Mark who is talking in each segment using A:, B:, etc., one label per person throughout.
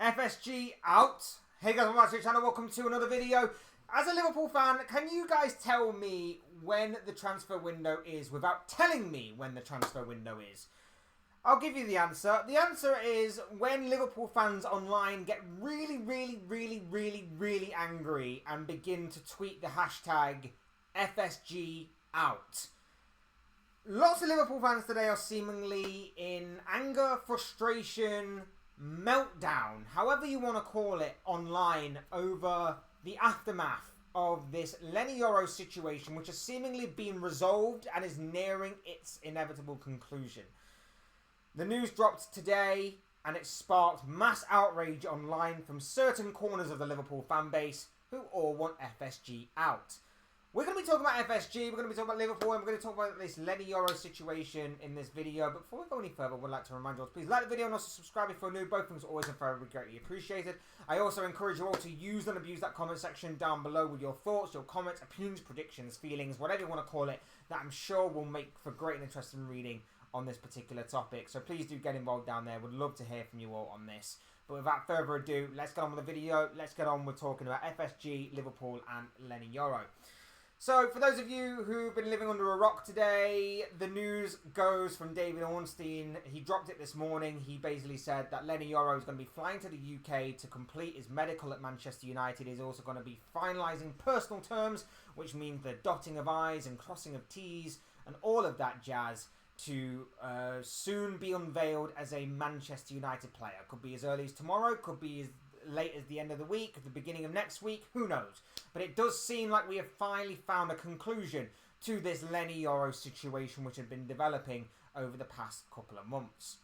A: FSG out. Hey guys, welcome back to the channel. Welcome to another video. As a Liverpool fan, can you guys tell me when the transfer window is without telling me when the transfer window is? I'll give you the answer. The answer is when Liverpool fans online get really angry and begin to tweet the hashtag FSG Out. Lots of Liverpool fans today are seemingly in anger, frustration, meltdown, however you want to call it, online over the aftermath of this Lenny Yoro situation, which has seemingly been resolved and is nearing its inevitable conclusion. The news dropped today and it sparked mass outrage online from certain corners of the Liverpool fan base who all want FSG out. We're going to be talking about FSG, we're going to be talking about Liverpool, and we're going to talk about this Lenny Yoro situation in this video. But before we go any further, I would like to remind you all to please like the video and also subscribe if you're new. Both things are always and very greatly appreciated. I also encourage you all to use and abuse that comment section down below with your thoughts, your comments, opinions, predictions, feelings, whatever you want to call it, that I'm sure will make for great and interesting reading on this particular topic. So please do get involved down there. Would love to hear from you all on this. But without further ado, let's get on with the video. Let's get on with talking about FSG, Liverpool and Lenny Yoro. So, for those of you who've been living under a rock today, the news goes from David Ornstein. He dropped it this morning. He basically said that Lenny Yoro is going to be flying to the UK to complete his medical at Manchester United. He's also going to be finalising personal terms, which means the dotting of I's and crossing of T's and all of that jazz to soon be unveiled as a Manchester United player. Could be as early as tomorrow, could be as late as the end of the week, at the beginning of next week, who knows. But it does seem like we have finally found a conclusion to this Lenny Yoro situation which had been developing over the past couple of months.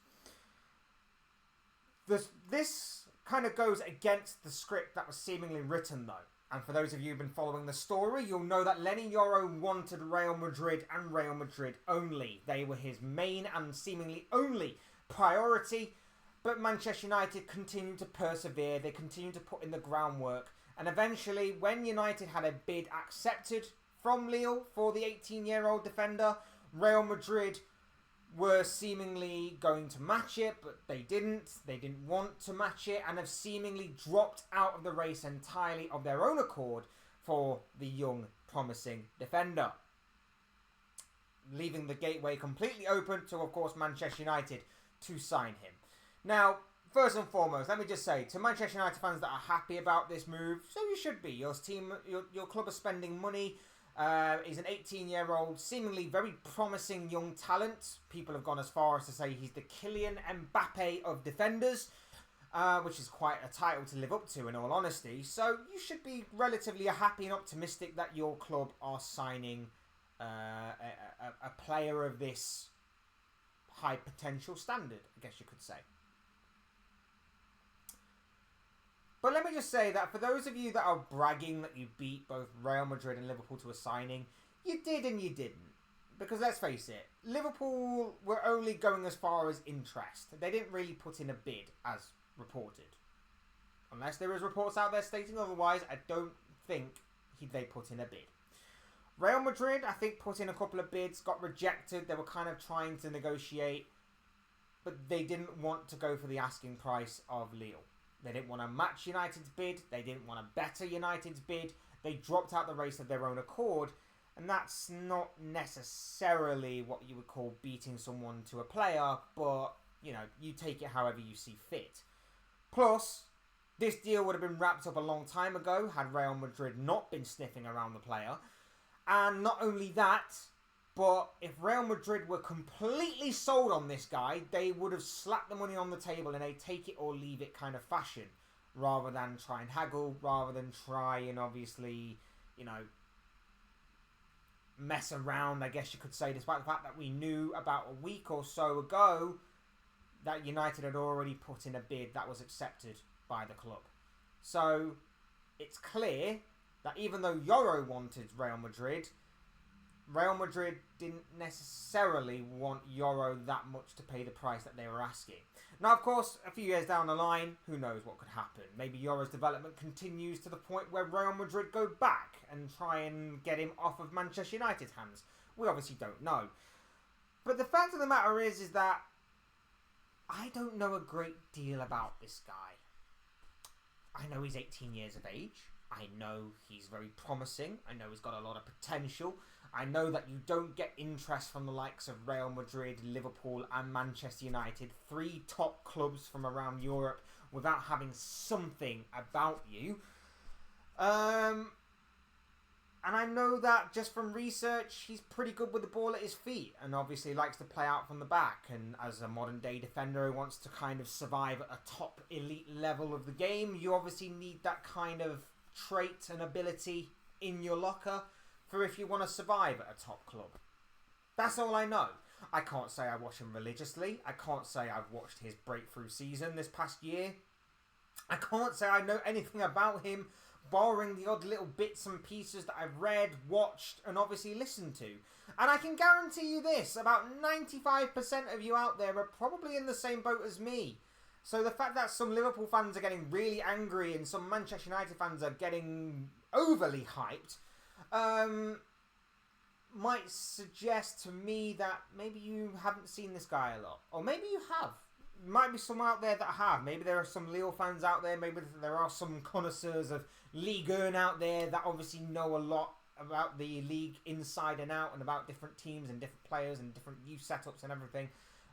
A: This kind of goes against the script that was seemingly written though. And for those of you who've been following the story, you'll know that Lenny Yoro wanted Real Madrid and Real Madrid only. They were his main and seemingly only priority. But Manchester United continued to persevere, they continued to put in the groundwork, and eventually when United had a bid accepted from Lille for the 18-year-old defender, Real Madrid were seemingly going to match it, but they didn't want to match it, and have seemingly dropped out of the race entirely of their own accord for the young, promising defender, leaving the gateway completely open to, of course, Manchester United to sign him. Now, first and foremost, let me just say, to Manchester United fans that are happy about this move, so you should be. Your club is spending money. He's an 18-year-old, seemingly very promising young talent. People have gone as far as to say he's the Kylian Mbappe of defenders, which is quite a title to live up to, in all honesty. So you should be relatively happy and optimistic that your club are signing a player of this high potential standard, I guess you could say. But let me just say that for those of you that are bragging that you beat both Real Madrid and Liverpool to a signing, you did and you didn't. Because let's face it, Liverpool were only going as far as interest. They didn't really put in a bid as reported. Unless there is reports out there stating otherwise, I don't think they put in a bid. Real Madrid, I think, put in a couple of bids, got rejected. They were kind of trying to negotiate, but they didn't want to go for the asking price of Lille. They didn't want to match United's bid. They didn't want to better United's bid. They dropped out the race of their own accord. And that's not necessarily what you would call beating someone to a player. But, you know, you take it however you see fit. Plus, this deal would have been wrapped up a long time ago had Real Madrid not been sniffing around the player. And not only that, but if Real Madrid were completely sold on this guy, they would have slapped the money on the table in a take it or leave it kind of fashion, rather than try and haggle, rather than try and obviously, you know, mess around, I guess you could say, despite the fact that we knew about a week or so ago that United had already put in a bid that was accepted by the club. So it's clear that even though Yoro wanted Real Madrid didn't necessarily want Yoro that much to pay the price that they were asking. Now, of course, a few years down the line, who knows what could happen. Maybe Yoro's development continues to the point where Real Madrid go back and try and get him off of Manchester United's hands. We obviously don't know. But the fact of the matter is that I don't know a great deal about this guy. I know he's 18 years of age. I know he's very promising. I know he's got a lot of potential. I know that you don't get interest from the likes of Real Madrid, Liverpool and Manchester United, 3 top clubs from around Europe, without having something about you. And I know that just from research, he's pretty good with the ball at his feet and obviously likes to play out from the back. And as a modern day defender who wants to kind of survive at a top elite level of the game, you obviously need that kind of trait and ability in your locker for if you want to survive at a top club. That's all I know. I can't say I watch him religiously. I can't say I've watched his breakthrough season this past year. I can't say I know anything about him, borrowing the odd little bits and pieces that I've read, watched, and obviously listened to. And I can guarantee you this, about 95% of you out there are probably in the same boat as me. So the fact that some Liverpool fans are getting really angry and some Manchester United fans are getting overly hyped, might suggest to me that maybe you haven't seen this guy a lot. Or maybe you have. Might be some out there that have. Maybe there are some Lille fans out there. Maybe there are some connoisseurs of Ligue 1 out there that obviously know a lot about the league inside and out and about different teams and different players and different youth setups and everything.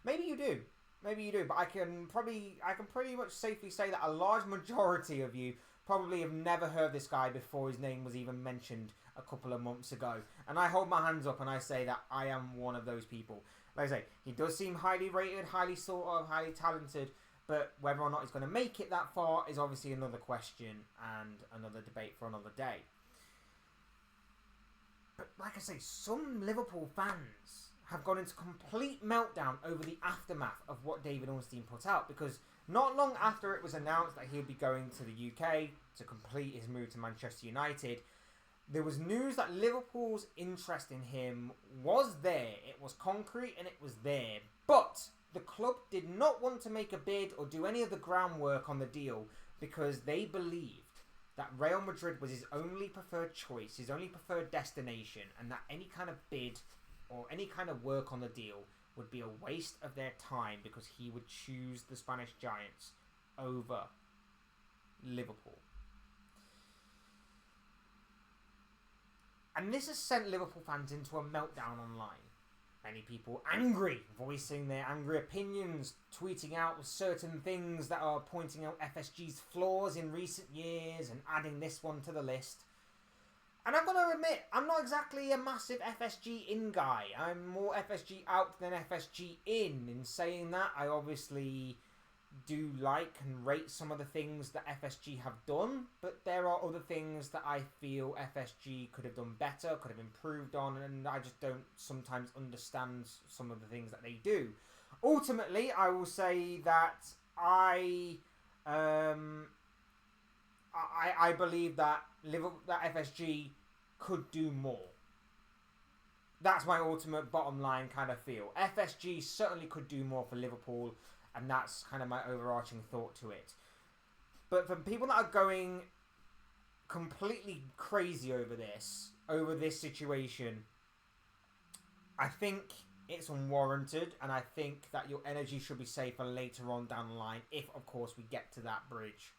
A: Maybe you do. Maybe you do. But I can pretty much safely say that a large majority of you probably have never heard this guy before his name was even mentioned a couple of months ago. And I hold my hands up and I say that I am one of those people. Like I say, he does seem highly rated, highly thought of, highly talented, but whether or not he's going to make it that far is obviously another question and another debate for another day. But like I say, some Liverpool fans have gone into complete meltdown over the aftermath of what David Ornstein put out, because not long after it was announced that he'd be going to the UK to complete his move to Manchester United, there was news that Liverpool's interest in him was there. It was concrete and it was there. But the club did not want to make a bid or do any of the groundwork on the deal because they believed that Real Madrid was his only preferred choice, his only preferred destination, and that any kind of bid or any kind of work on the deal would be a waste of their time because he would choose the Spanish Giants over Liverpool. And this has sent Liverpool fans into a meltdown online. Many people angry, voicing their angry opinions, tweeting out certain things that are pointing out FSG's flaws in recent years and adding this one to the list. And I'm going to admit, I'm not exactly a massive FSG in guy. I'm more FSG out than FSG in. In saying that, I obviously do like and rate some of the things that FSG have done, but there are other things that I feel FSG could have done better, could have improved on, and I just don't sometimes understand some of the things that they do. Ultimately, I will say that I believe that that FSG could do more. That's my ultimate bottom line kind of feel. FSG certainly could do more for Liverpool, and that's kind of my overarching thought to it. But for people that are going completely crazy over this situation, I think it's unwarranted, and I think that your energy should be saved for later on down the line, if, of course, we get to that bridge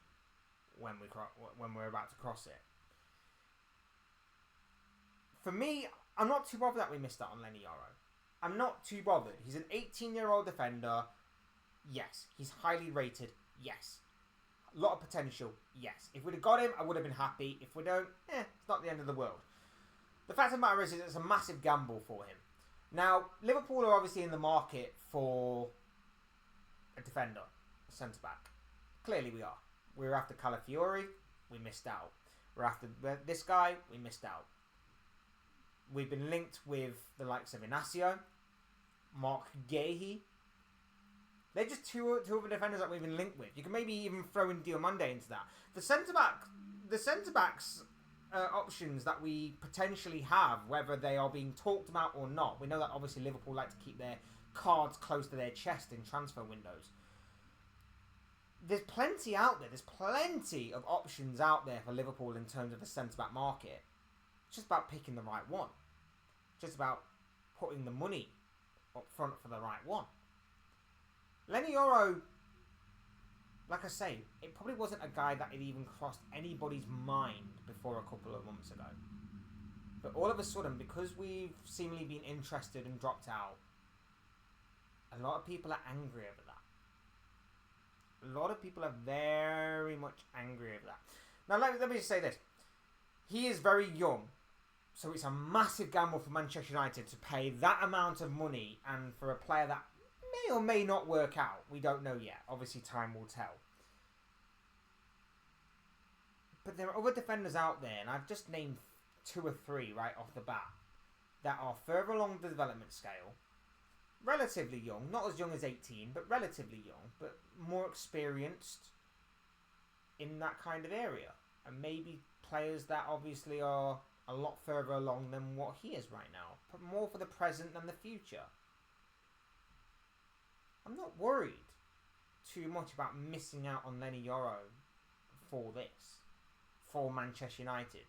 A: when we're about to cross it. For me, I'm not too bothered that we missed out on Lenny Yoro. I'm not too bothered. He's an 18-year-old defender. Yes. He's highly rated. Yes. A lot of potential. Yes. If we'd have got him, I would have been happy. If we don't, it's not the end of the world. The fact of the matter is it's a massive gamble for him. Now, Liverpool are obviously in the market for a defender, a centre-back. Clearly we are. We were after Calafiori, we missed out. We're after this guy, we missed out. We've been linked with the likes of Inacio, Mark Gahey. They're just two other defenders that we've been linked with. You can maybe even throw in Diomande into that. The centre-backs options that we potentially have, whether they are being talked about or not. We know that obviously Liverpool like to keep their cards close to their chest in transfer windows. There's plenty out there. There's plenty of options out there for Liverpool in terms of the centre-back market. It's just about picking the right one. It's just about putting the money up front for the right one. Leny Yoro, like I say, it probably wasn't a guy that had even crossed anybody's mind before a couple of months ago. But all of a sudden, because we've seemingly been interested and dropped out, a lot of people are angry over that. A lot of people are very much angry over that. Now, let me just say this. He is very young, so it's a massive gamble for Manchester United to pay that amount of money and for a player that may or may not work out. We don't know yet. Obviously, time will tell. But there are other defenders out there, and I've just named 2 or 3 right off the bat that are further along the development scale, relatively young, not as young as 18, but relatively young, but more experienced in that kind of area. And maybe players that obviously are a lot further along than what he is right now, but more for the present than the future. I'm not worried too much about missing out on Leny Yoro for this, for Manchester United.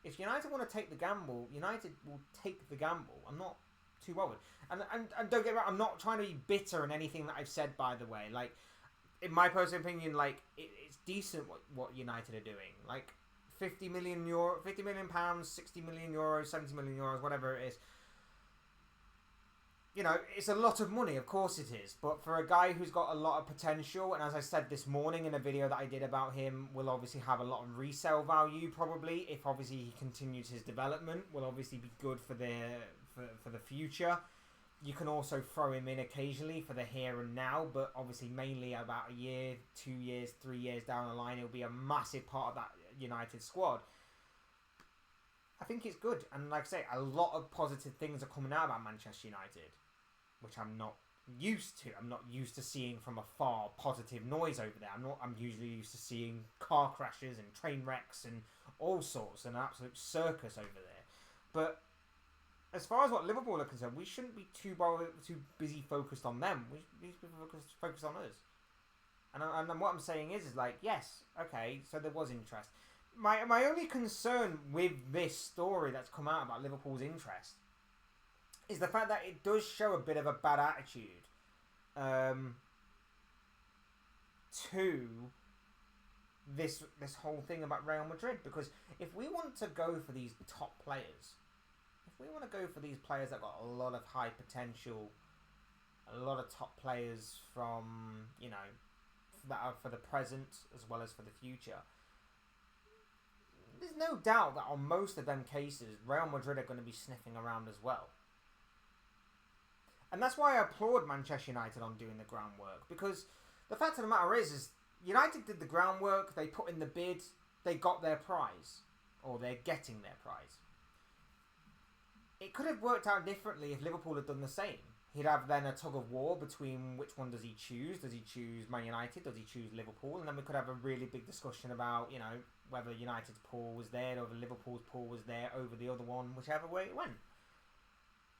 A: If United want to take the gamble, United will take the gamble. I'm not too worried. And don't get me wrong, I'm not trying to be bitter in anything that I've said, by the way. Like, in my personal opinion, like, it's decent what United are doing. Like, 50 million pounds, 60 million euros, 70 million euros, whatever it is. You know, it's a lot of money, of course it is. But for a guy who's got a lot of potential, and as I said this morning in a video that I did about him, will obviously have a lot of resale value probably, if obviously he continues his development, will obviously be good for the future. You can also throw him in occasionally for the here and now, but obviously mainly about a year, 2 years, 3 years down the line, he'll be a massive part of that United squad. I think it's good, and like I say, a lot of positive things are coming out about Manchester United, which I'm not used to. I'm not used to seeing from afar positive noise over there. I'm usually used to seeing car crashes and train wrecks and all sorts, and an absolute circus over there. But as far as what Liverpool are concerned, we shouldn't be too busy focused on them. We need to be focused on us. And what I'm saying is like, yes, okay, so there was interest. My only concern with this story that's come out about Liverpool's interest is the fact that it does show a bit of a bad attitude to this whole thing about Real Madrid. Because if we want to go for these top players, if we want to go for these players that got a lot of high potential, a lot of top players from, you know, that are for the present as well as for the future, there's no doubt that on most of them cases, Real Madrid are going to be sniffing around as well. And that's why I applaud Manchester United on doing the groundwork. Because the fact of the matter is United did the groundwork, they put in the bid, they got their prize. Or they're getting their prize. It could have worked out differently if Liverpool had done the same. He'd have then a tug of war between which one does he choose. Does he choose Man United? Does he choose Liverpool? And then we could have a really big discussion about, you know, whether United's pool was there or Liverpool's pool was there over the other one, whichever way it went.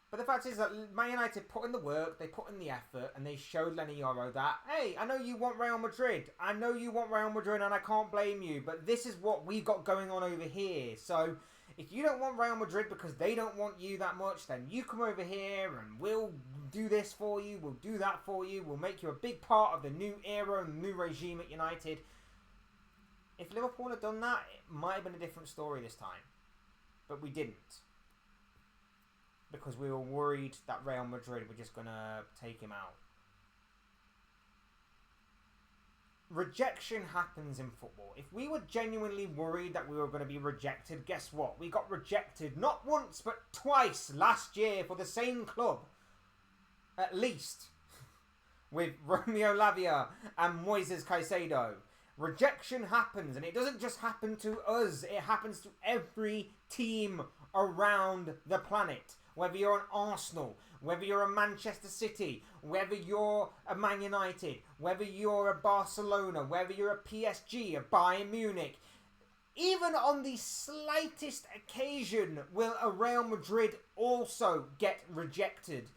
A: But the fact is that Man United put in the work, they put in the effort, and they showed Lenny Yoro that, hey, I know you want Real Madrid. I know you want Real Madrid, and I can't blame you. But this is what we've got going on over here. So if you don't want Real Madrid because they don't want you that much, then you come over here and we'll do this for you. We'll do that for you. We'll make you a big part of the new era and the new regime at United. If Liverpool had done that, it might have been a different story this time. But we didn't. Because we were worried that Real Madrid were just going to take him out. Rejection happens in football. If we were genuinely worried that we were going to be rejected, guess what? We got rejected not once but twice last year for the same club. At least. With Romeo Lavia and Moises Caicedo. Rejection happens, and it doesn't just happen to us. It happens to every team around the planet. Whether you're an Arsenal, whether you're a Manchester City, whether you're a Man United, whether you're a Barcelona, whether you're a PSG, a Bayern Munich, even on the slightest occasion will a Real Madrid also get rejected.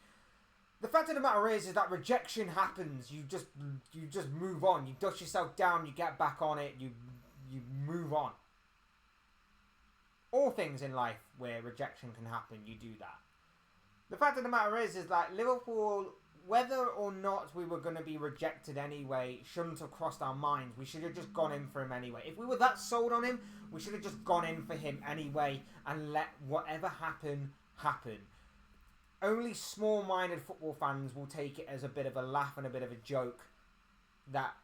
A: The fact of the matter is that rejection happens. You just move on. You dust yourself down. You get back on it. You move on. All things in life where rejection can happen, you do that. The fact of the matter is that Liverpool whether or not we were going to be rejected anyway shouldn't have crossed our minds. We should have just gone in for him anyway. If we were that sold on him, we should have just gone in for him anyway and let whatever happen, happen. Only small-minded football fans will take it as a bit of a laugh and a bit of a joke that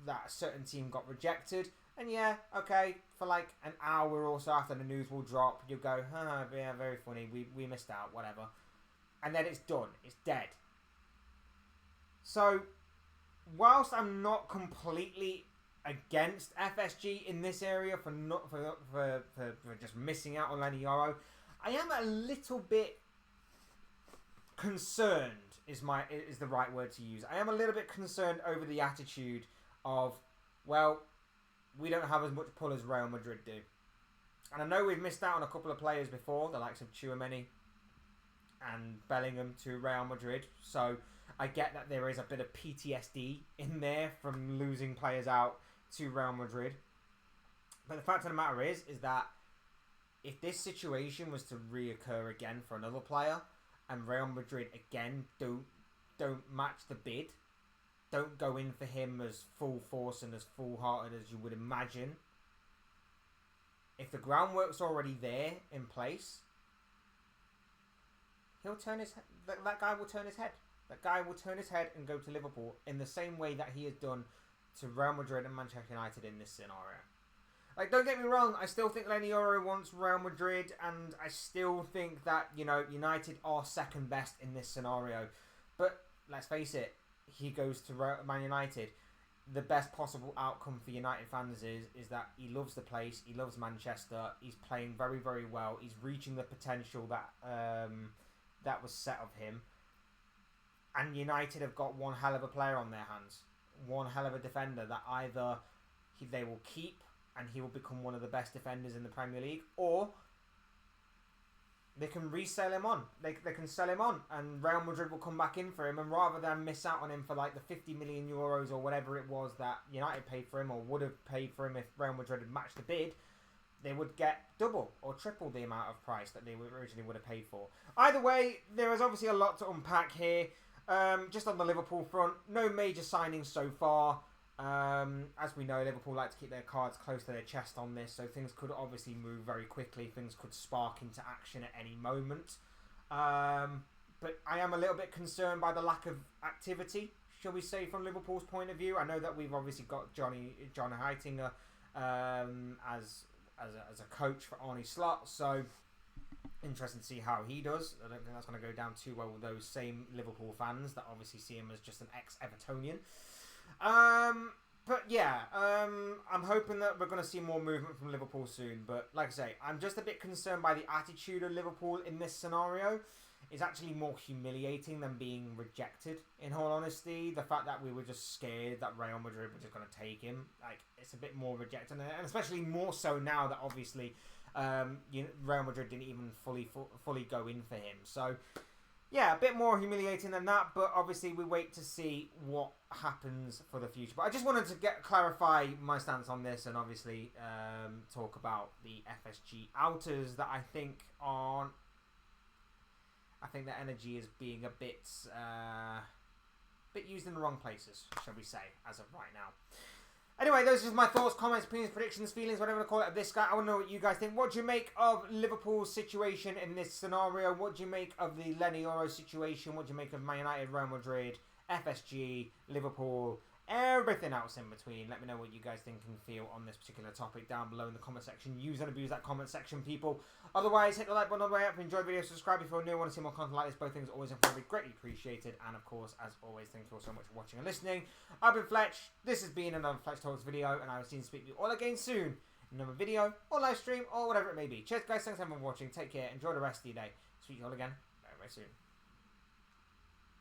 A: a certain team got rejected. And yeah, okay, for like an hour or so after the news will drop, you'll go, yeah, very funny, we missed out, whatever. And then it's done. It's dead. So, whilst I'm not completely against FSG in this area for just missing out on Leny Yoro, I am a little bit concerned is the right word to use. I am a little bit concerned over the attitude of, well, we don't have as much pull as Real Madrid do. And I know we've missed out on a couple of players before, the likes of Tchouaméni and Bellingham to Real Madrid. So I get that there is a bit of PTSD in there from losing players out to Real Madrid. But the fact of the matter is that if this situation was to reoccur again for another player, and Real Madrid again don't match the bid, don't go in for him as full force and as full-hearted as you would imagine, if the groundwork's already there in place, he'll turn his that guy will turn his head. That guy will turn his head and go to Liverpool in the same way that he has done to Real Madrid and Manchester United in this scenario. Like, don't get me wrong, I still think Lenny Yoro wants Real Madrid, and I still think that, you know, United are second best in this scenario. But let's face it, he goes to Man United. The best possible outcome for United fans is that he loves the place, he loves Manchester, he's playing very, very well, he's reaching the potential that that was set of him. And United have got one hell of a player on their hands, one hell of a defender that either they will keep and he will become one of the best defenders in the Premier League, or they can resell him on. They can sell him on, and Real Madrid will come back in for him, and rather than miss out on him for like the 50 million euros or whatever it was that United paid for him, or would have paid for him if Real Madrid had matched the bid, they would get double or triple the amount of price that they originally would have paid for. Either way, there is obviously a lot to unpack here. Just on the Liverpool front, no major signings so far. As we know, Liverpool like to keep their cards close to their chest on this, so things could obviously move very quickly. Things could spark into action at any moment. But I am a little bit concerned by the lack of activity, shall we say, from Liverpool's point of view. I know that we've obviously got John Heitinger as a coach for Arne Slot, so interesting to see how he does. I don't think that's going to go down too well with those same Liverpool fans that obviously see him as just an ex-Evertonian. But yeah, I'm hoping that we're going to see more movement from Liverpool soon. But like I say, I'm just a bit concerned by the attitude of Liverpool in this scenario. It's actually more humiliating than being rejected, in all honesty. The fact that we were just scared that Real Madrid were just going to take him, like, it's a bit more rejected, and especially more so now that obviously Real Madrid didn't even fully go in for him. So yeah, a bit more humiliating than that, but obviously we wait to see what happens for the future. But I just wanted to clarify my stance on this, and obviously talk about the FSG outers that I think aren't. I think the energy is being a bit used in the wrong places, shall we say, as of right now. Anyway, those are just my thoughts, comments, opinions, predictions, feelings, whatever you want to call it, of this guy. I want to know what you guys think. What do you make of Liverpool's situation in this scenario? What do you make of the Leny Yoro situation? What do you make of Man United, Real Madrid, FSG, Liverpool, everything else in between? Let me know what you guys think and feel on this particular topic down below in the comment section. Use and abuse that comment section, people. Otherwise, hit the like button on the way up. If you enjoyed the video, subscribe if you're new and want to see more content like this. Both things are always incredibly greatly appreciated. And of course, as always, thank you all so much for watching and listening. I've been Fletch. This has been another Fletch Talks video, and I will see you speak to you all again soon in another video or live stream or whatever it may be. Cheers, guys. Thanks everyone for watching. Take care. Enjoy the rest of your day. See you all again very, very soon.